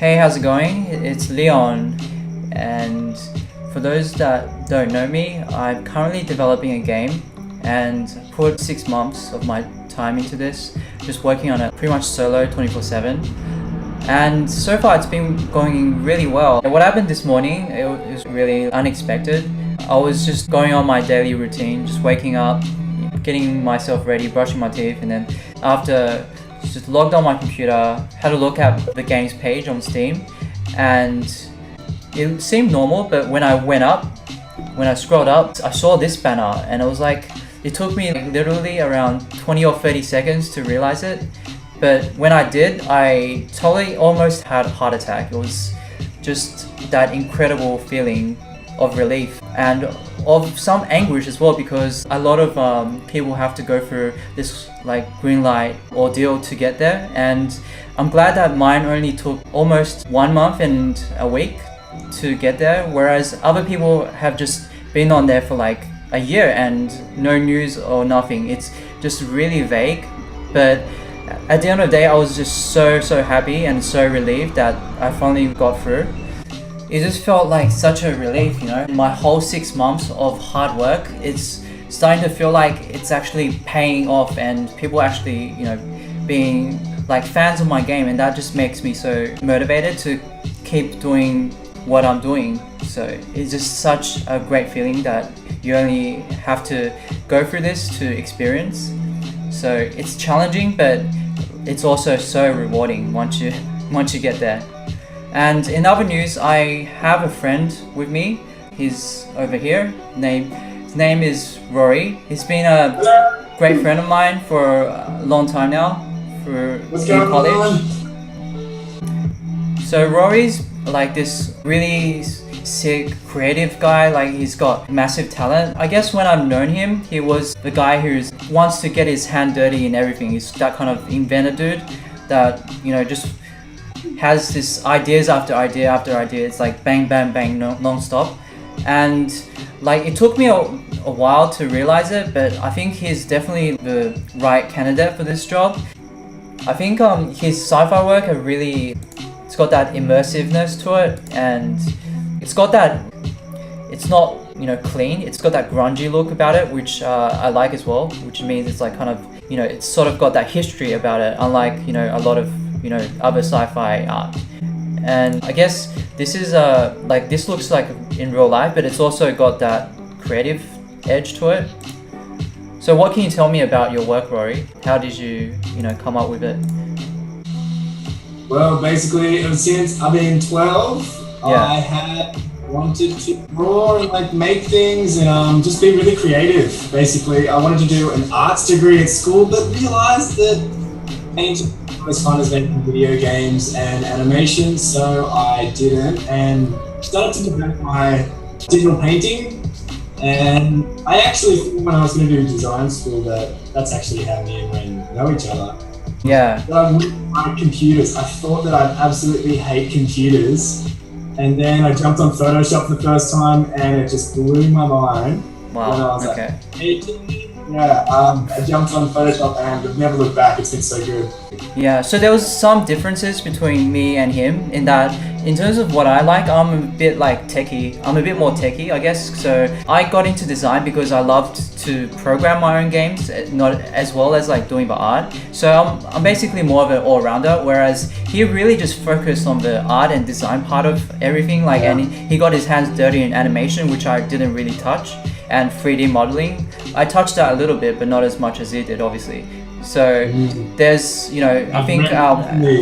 Hey, how's it going? It's Leon, and for those that don't know me, I'm currently developing a game and put 6 months of my time into this, just working on it pretty much solo 24/7. And so far it's been going really well. What happened this morning, it was really unexpected. I was just going on my daily routine, just waking up, getting myself ready, brushing my teeth, and then after just logged on my computer, had a look at the game's page on Steam, and it seemed normal, but when I scrolled up, I saw this banner, and it was like, it took me literally around 20 or 30 seconds to realize it. But when I did, I totally almost had a heart attack. It was just that incredible feeling of relief and of some anguish as well, because a lot of people have to go through this like green light ordeal to get there, and I'm glad that mine only took almost 1 month and a week to get there, whereas other people have just been on there for like a year and no news or nothing. It's just really vague, but at the end of the day, I was just so happy and so relieved that I finally got through. It just felt like such a relief, you know. My whole 6 months of hard work, it's starting to feel like it's actually paying off, and people actually, you know, being like fans of my game, and that just makes me so motivated to keep doing what I'm doing. So it's just such a great feeling that you only have to go through this to experience. So it's challenging, but it's also so rewarding once you get there. And in other news, I have a friend with me. He's over here. His name is Rory. He's been a great friend of mine for a long time now, What's in going college. on? So Rory's like this really sick, creative guy. Like, he's got massive talent. I guess when I've known him, he was the guy who wants to get his hand dirty in everything. He's that kind of inventor dude that, you know, just has this ideas after idea after idea. It's like bang bang bang non-stop. And like, it took me a while to realize it, but I think he's definitely the right candidate for this job. I think his sci-fi work are really, it's got that immersiveness to it, and it's got that, it's not, you know, clean, it's got that grungy look about it, which I like as well, which means it's like kind of, you know, it's sort of got that history about it, unlike, you know, a lot of, you know, other sci-fi art. And I guess this is like, this looks like in real life, but it's also got that creative edge to it. So what can you tell me about your work, Rory? How did you know, come up with it? Well, basically, ever since I've been 12, Yeah. I had wanted to draw and like make things and just be really creative. Basically, I wanted to do an arts degree at school, but realized that painting was as fun as making video games and animation, so I didn't, and started to develop my digital painting. And I actually thought when I was going to do design school that's actually how me and Ren know each other. Yeah. With my computers, I thought that I'd absolutely hate computers, and then I jumped on Photoshop for the first time, and it just blew my mind. Wow. When I was Okay. like 18. Yeah, I jumped on Photoshop and I've never looked back. It's been so good. Yeah, so there was some differences between me and him in that, in terms of what I like, I'm a bit like techie. I'm a bit more techie, I guess. So I got into design because I loved to program my own games, not as well as like doing the art. So I'm basically more of an all-rounder, whereas he really just focused on the art and design part of everything. Like, Yeah. and he got his hands dirty in animation, which I didn't really touch, and 3D modeling. I touched that a little bit, but not as much as he did, obviously. So there's, you know, I think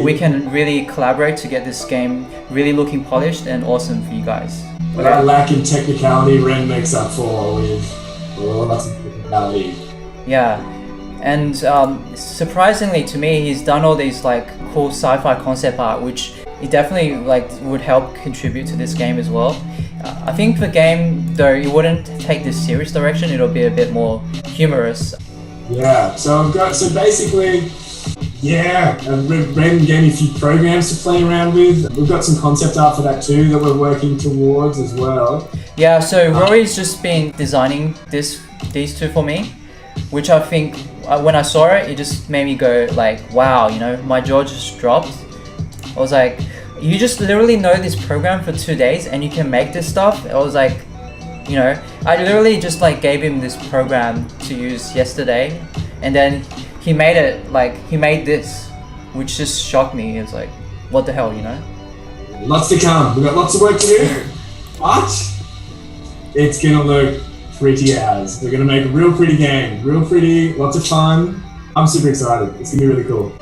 we can really collaborate to get this game really looking polished and awesome for you guys. What I lack in technicality, Ren makes up for with lots of technicality. Yeah, and surprisingly to me, he's done all these like cool sci-fi concept art, which it definitely like would help contribute to this game as well. I think the game, though, it wouldn't take this serious direction. It'll be a bit more humorous. Yeah, so basically, yeah, Ren gave me a few programs to play around with. We've got some concept art for that too that we're working towards as well. Yeah, so Rory's just been designing these two for me, which I think when I saw it, it just made me go like, wow, you know, my jaw just dropped. I was like, you just literally know this program for 2 days and you can make this stuff. I was like, you know, I literally just like gave him this program to use yesterday, and then he made it, like he made this, which just shocked me. It was like, what the hell, you know? Lots to come. We've got lots of work to do. But it's gonna look pretty as. We're gonna make a real pretty game. Real pretty, lots of fun. I'm super excited. It's gonna be really cool.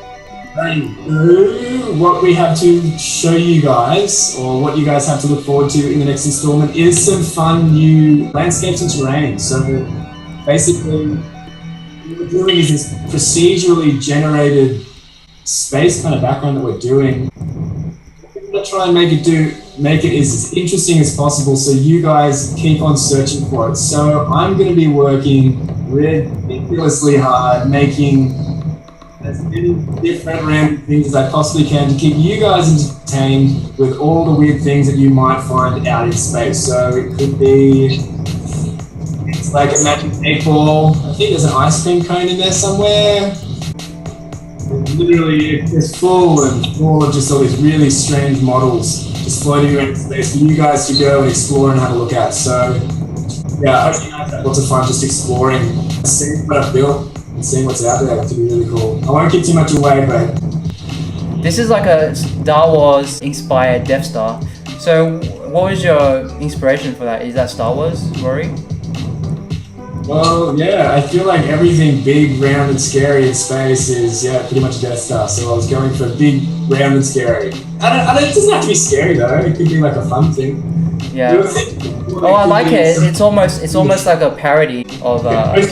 What we have to show you guys, or what you guys have to look forward to in the next installment, is some fun new landscapes and terrain. So basically, what we're doing is this procedurally generated space kind of background that we're doing. We're gonna try and make it as interesting as possible, so you guys keep on searching for it. So I'm going to be working ridiculously hard, making as many different random things as I possibly can to keep you guys entertained with all the weird things that you might find out in space. So it could be, it's like a magic 8-ball. I think there's an ice cream cone in there somewhere. Literally, it's full of just all these really strange models just floating around space for you guys to go and explore and have a look at. So yeah, I hope you guys have lots of fun just exploring, seeing what I've built and seeing what's out there. It's going to be really cool. I won't give too much away, but this is like a Star Wars inspired Death Star. So what was your inspiration for that? Is that Star Wars, Rory? Well, yeah, I feel like everything big, round, and scary in space is, pretty much a Death Star. So I was going for big, round, and scary. It doesn't have to be scary though. It could be like a fun thing. Yeah. Oh, I like it. It's almost like a parody of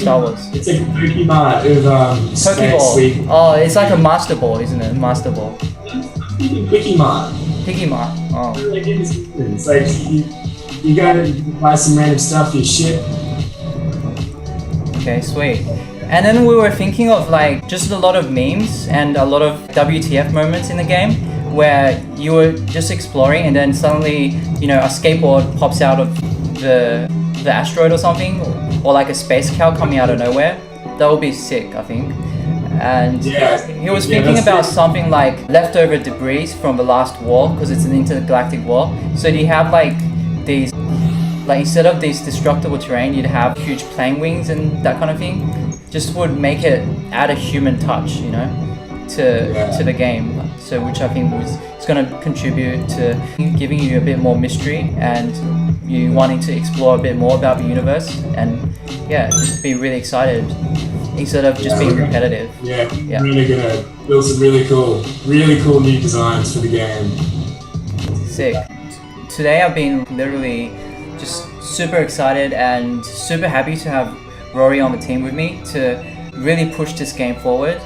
Star Wars. It's like a Pokemon of Pokeball. Oh, it's like a Master Ball, isn't it? Master Ball. Pokemon. Pokemon. Oh. It's like you gotta buy some random stuff for your ship. Okay, sweet. And then we were thinking of like just a lot of memes and a lot of WTF moments in the game where you were just exploring and then suddenly, you know, a skateboard pops out of the asteroid or something, or like a space cow coming out of nowhere. That would be sick, I think. And he was thinking about something like leftover debris from the last war, because it's an intergalactic war. So do you have like these, like instead of these destructible terrain, you'd have huge plane wings and that kind of thing? Just would make it add a human touch, you know, to the game. So which I think is going to contribute to giving you a bit more mystery and you wanting to explore a bit more about the universe, and just be really excited instead of just being repetitive. Yeah, really gonna build some really cool new designs for the game. Sick. Today I've been literally just super excited and super happy to have Rory on the team with me to really push this game forward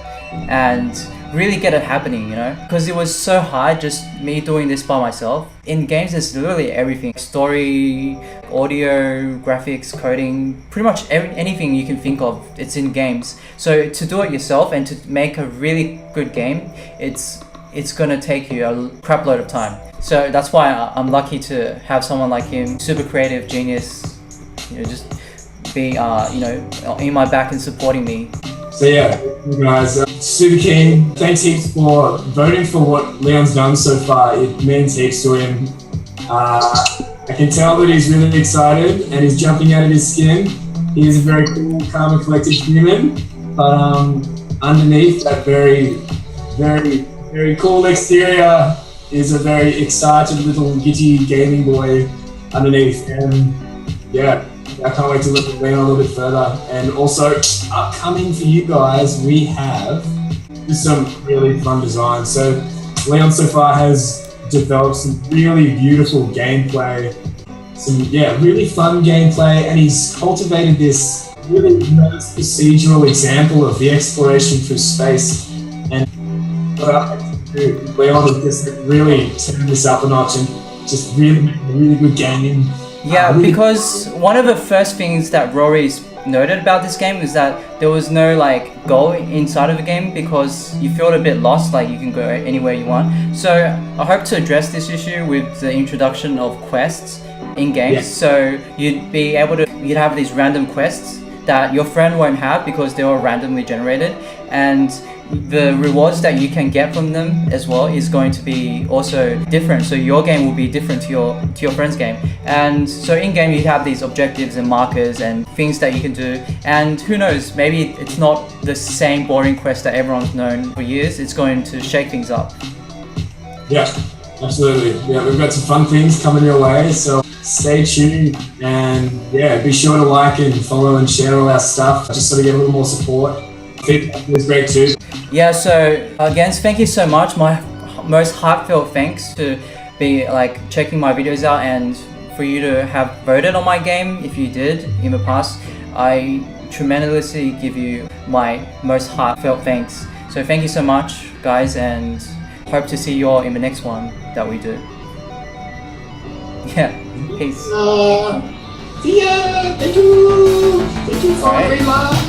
and really get it happening, you know, because it was so hard just me doing this by myself. In games there's literally everything: story, audio, graphics, coding, pretty much anything you can think of, it's in games. So to do it yourself and to make a really good game, it's gonna take you a crap load of time. So that's why I'm lucky to have someone like him, super creative genius, you know, just be in my back and supporting me. So yeah, you guys, super keen. Thanks heaps for voting for what Leon's done so far. It means heaps to him. I can tell that he's really excited and he's jumping out of his skin. He is a very cool, calm and collected human, but underneath that very, very, very cool exterior is a very excited little giddy gaming boy underneath. And I can't wait to look at Leon a little bit further. And also, upcoming for you guys, we have just some really fun designs. So Leon so far has developed some really beautiful gameplay, some really fun gameplay, and he's cultivated this really nice procedural example of the exploration through space. And what I like to do, Leon has just really turned this up a notch and just really make a really good game. Because one of the first things that Rory's noted about this game is that there was no like goal inside of the game, because you feel a bit lost, like you can go anywhere you want. So I hope to address this issue with the introduction of quests in games. So you'd have these random quests that your friend won't have because they were randomly generated, and the rewards that you can get from them as well is going to be also different. So your game will be different to your friend's game. And so in game you have these objectives and markers and things that you can do, and who knows, maybe it's not the same boring quest that everyone's known for years. It's going to shake things up. Yeah, absolutely. Yeah, we've got some fun things coming your way, so stay tuned, and yeah, be sure to like and follow and share all our stuff just so we get a little more support. Feedback was great too. Yeah, so again, thank you so much. My most heartfelt thanks to be like checking my videos out, and for you to have voted on my game if you did in the past. I tremendously give you my most heartfelt thanks. So thank you so much, guys, and hope to see you all in the next one that we do. Yeah, peace. See ya! Thank you! Thank you for Alright.